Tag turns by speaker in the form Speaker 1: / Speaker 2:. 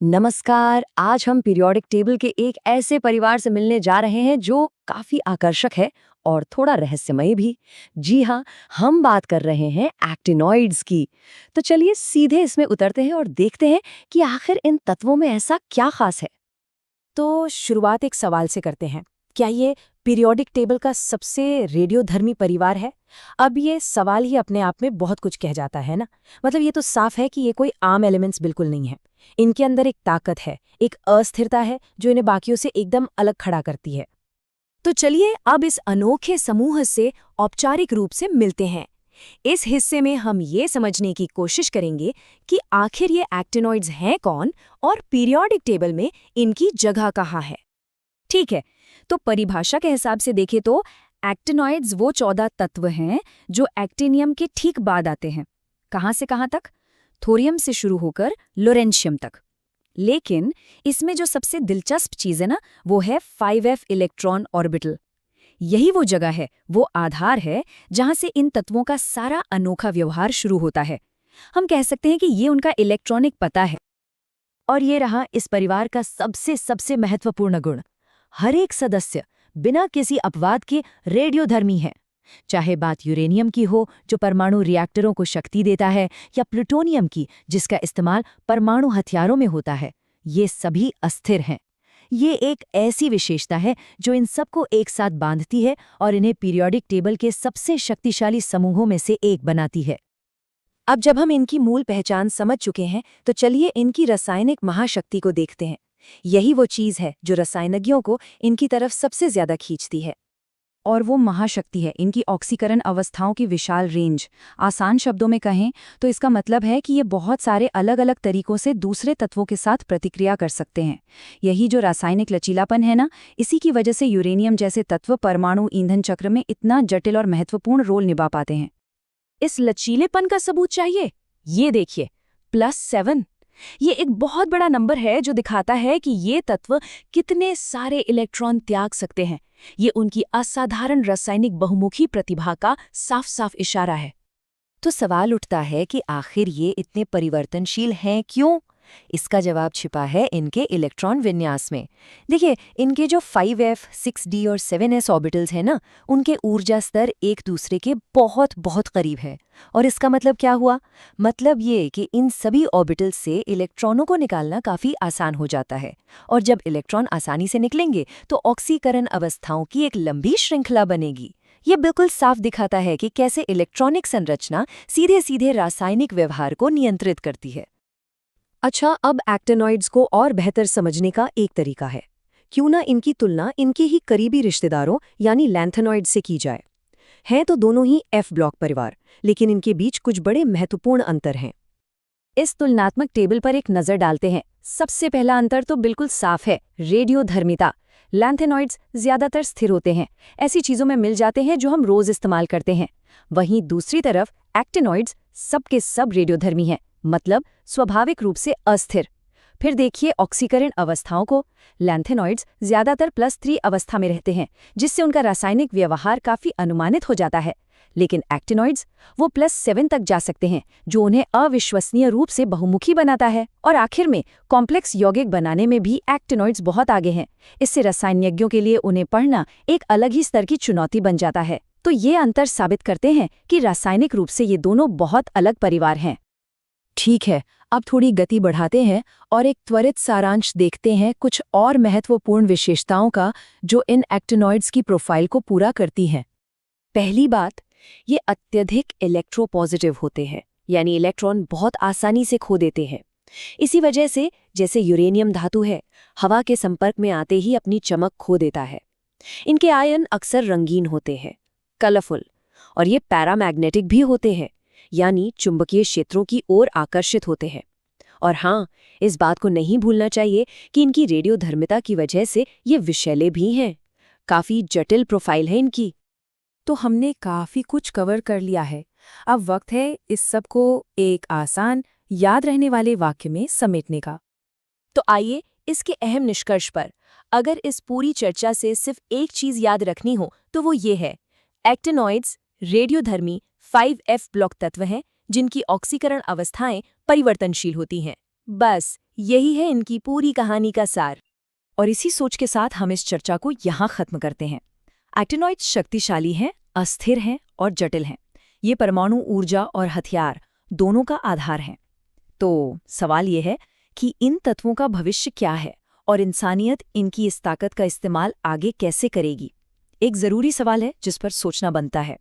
Speaker 1: नमस्कार। आज हम पीरियोडिक टेबल के एक ऐसे परिवार से मिलने जा रहे हैं जो काफी आकर्षक है और थोड़ा रहस्यमय भी। जी हाँ, हम बात कर रहे हैं एक्टिनॉइड्स की। तो चलिए सीधे इसमें उतरते हैं और देखते हैं कि आखिर इन तत्वों में ऐसा क्या खास है।
Speaker 2: तो शुरुआत एक सवाल से करते हैं। क्या ये पीरियोडिक टेबल का सबसे रेडियोधर्मी परिवार है? अब ये सवाल ही अपने आप में बहुत कुछ कह जाता है ना। मतलब ये तो साफ है कि ये कोई आम एलिमेंट्स बिल्कुल नहीं है। इनके अंदर एक ताकत है, एक अस्थिरता है जो इन्हें बाकियों से एकदम अलग खड़ा करती है। तो चलिए अब इस अनोखे समूह से औपचारिक रूप से मिलते हैं। इस हिस्से में हम ये समझने की कोशिश करेंगे कि आखिर ये एक्टिनॉइड्स हैं कौन और पीरियोडिक टेबल में इनकी जगह कहाँ है। ठीक है, तो परिभाषा के हिसाब से देखें तो एक्टिनॉइड्स वो 14 तत्व हैं जो एक्टिनियम के ठीक बाद आते हैं। कहाँ से कहाँ तक? थोरियम से शुरू होकर लोरेंशियम तक। लेकिन इसमें जो सबसे दिलचस्प चीज़ है ना, वो है 5f इलेक्ट्रॉन ऑर्बिटल। यही वो जगह है, वो आधार है जहां से इन तत्वों का सारा अनोखा व्यवहार शुरू होता है। हम कह सकते हैं कि ये उनका इलेक्ट्रॉनिक पता है।
Speaker 1: और ये रहा इस परिवार का सबसे सबसे महत्वपूर्ण गुण। हर एक सदस्य बिना किसी अपवाद के रेडियोधर्मी है। चाहे बात यूरेनियम की हो जो परमाणु रिएक्टरों को शक्ति देता है, या प्लूटोनियम की जिसका इस्तेमाल परमाणु हथियारों में होता है, ये सभी अस्थिर हैं। ये एक ऐसी विशेषता है जो इन सबको एक साथ बांधती है और इन्हें पीरियोडिक टेबल के सबसे शक्तिशाली समूहों में से एक बनाती है। अब जब हम इनकी मूल पहचान समझ चुके हैं, तो चलिए इनकी रासायनिक महाशक्ति को देखते हैं। यही वो चीज़ है जो रसायनज्ञों को इनकी तरफ सबसे ज्यादा खींचती है। और वो महाशक्ति है इनकी ऑक्सीकरण अवस्थाओं की विशाल रेंज। आसान शब्दों में कहें तो इसका मतलब है कि ये बहुत सारे अलग अलग तरीकों से दूसरे तत्वों के साथ प्रतिक्रिया कर सकते हैं। यही जो रासायनिक लचीलापन है ना, इसी की वजह से यूरेनियम जैसे तत्व परमाणु ईंधन चक्र में इतना जटिल और महत्वपूर्ण रोल निभा पाते हैं।
Speaker 2: इस लचीलेपन का सबूत चाहिए? ये देखिए, +7। ये एक बहुत बड़ा नंबर है जो दिखाता है कि ये तत्व कितने सारे इलेक्ट्रॉन त्याग सकते हैं। ये उनकी असाधारण रासायनिक बहुमुखी प्रतिभा का साफ साफ इशारा है।
Speaker 1: तो सवाल उठता है कि आखिर ये इतने परिवर्तनशील हैं क्यों? इसका जवाब छिपा है इनके इलेक्ट्रॉन विन्यास में। देखिए, इनके जो 5f, 6d और 7s ऑर्बिटल्स हैं ना, उनके ऊर्जा स्तर एक दूसरे के बहुत बहुत करीब है। और इसका मतलब क्या हुआ? मतलब ये कि इन सभी ऑर्बिटल्स से इलेक्ट्रॉनों को निकालना काफ़ी आसान हो जाता है। और जब इलेक्ट्रॉन आसानी से निकलेंगे तो ऑक्सीकरण अवस्थाओं की एक लंबी श्रृंखला बनेगी। ये बिल्कुल साफ दिखाता है कि कैसे इलेक्ट्रॉनिक संरचना सीधे सीधे रासायनिक व्यवहार को नियंत्रित करती है। अच्छा, अब एक्टिनॉइड्स को और बेहतर समझने का एक तरीका है। क्यों ना इनकी तुलना इनके ही करीबी रिश्तेदारों यानी लैंथेनॉइड से की जाए। हैं तो दोनों ही एफ ब्लॉक परिवार, लेकिन इनके बीच कुछ बड़े महत्वपूर्ण अंतर हैं।
Speaker 2: इस तुलनात्मक टेबल पर एक नजर डालते हैं। सबसे पहला अंतर तो बिल्कुल साफ है, रेडियोधर्मिता। लैंथेनॉइड्स ज्यादातर स्थिर होते हैं, ऐसी चीजों में मिल जाते हैं जो हम रोज इस्तेमाल करते हैं। वहीं दूसरी तरफ एक्टिनॉइड्स सबके सब रेडियोधर्मी हैं, मतलब स्वाभाविक रूप से अस्थिर। फिर देखिए ऑक्सीकरण अवस्थाओं को। लैंथेनॉइड्स ज्यादातर +3 अवस्था में रहते हैं, जिससे उनका रासायनिक व्यवहार काफी अनुमानित हो जाता है। लेकिन एक्टिनॉइड्स वो +7 तक जा सकते हैं, जो उन्हें अविश्वसनीय रूप से बहुमुखी बनाता है। और आखिर में कॉम्प्लेक्स यौगिक बनाने में भी एक्टिनॉइड्स बहुत आगे हैं। इससे रसायनज्ञों के लिए उन्हें पढ़ना एक अलग ही स्तर की चुनौती बन जाता है। तो ये अंतर साबित करते हैं कि रासायनिक रूप से ये दोनों बहुत अलग परिवार हैं।
Speaker 1: ठीक है, अब थोड़ी गति बढ़ाते हैं और एक त्वरित सारांश देखते हैं कुछ और महत्वपूर्ण विशेषताओं का जो इन एक्टिनॉइड्स की प्रोफाइल को पूरा करती हैं। पहली बात, ये अत्यधिक इलेक्ट्रोपॉजिटिव होते हैं, यानी इलेक्ट्रॉन बहुत आसानी से खो देते हैं। इसी वजह से जैसे यूरेनियम धातु है, हवा के संपर्क में आते ही अपनी चमक खो देता है। इनके आयन अक्सर रंगीन होते हैं, कलरफुल, और ये पैरामैग्नेटिक भी होते हैं, यानी चुंबकीय क्षेत्रों की ओर आकर्षित होते हैं। और हाँ, इस बात को नहीं भूलना चाहिए कि इनकी रेडियोधर्मिता की वजह से ये विषैले भी हैं। काफ़ी जटिल प्रोफाइल है इनकी।
Speaker 2: तो हमने काफी कुछ कवर कर लिया है। अब वक्त है इस सब को एक आसान, याद रहने वाले वाक्य में समेटने का। तो आइए इसके अहम निष्कर्ष पर। अगर इस पूरी चर्चा से सिर्फ एक चीज याद रखनी हो तो वो ये है, एक्टिनॉइड्स रेडियोधर्मी 5f ब्लॉक तत्व हैं जिनकी ऑक्सीकरण अवस्थाएं परिवर्तनशील होती हैं। बस यही है इनकी पूरी कहानी का सार। और इसी सोच के साथ हम इस चर्चा को यहाँ खत्म करते हैं। एक्टिनॉइड्स शक्तिशाली हैं, अस्थिर हैं और जटिल हैं। ये परमाणु ऊर्जा और हथियार दोनों का आधार हैं। तो सवाल ये है कि इन तत्वों का भविष्य क्या है और इंसानियत इनकी इस ताकत का इस्तेमाल आगे कैसे करेगी? एक ज़रूरी सवाल है जिस पर सोचना बनता है।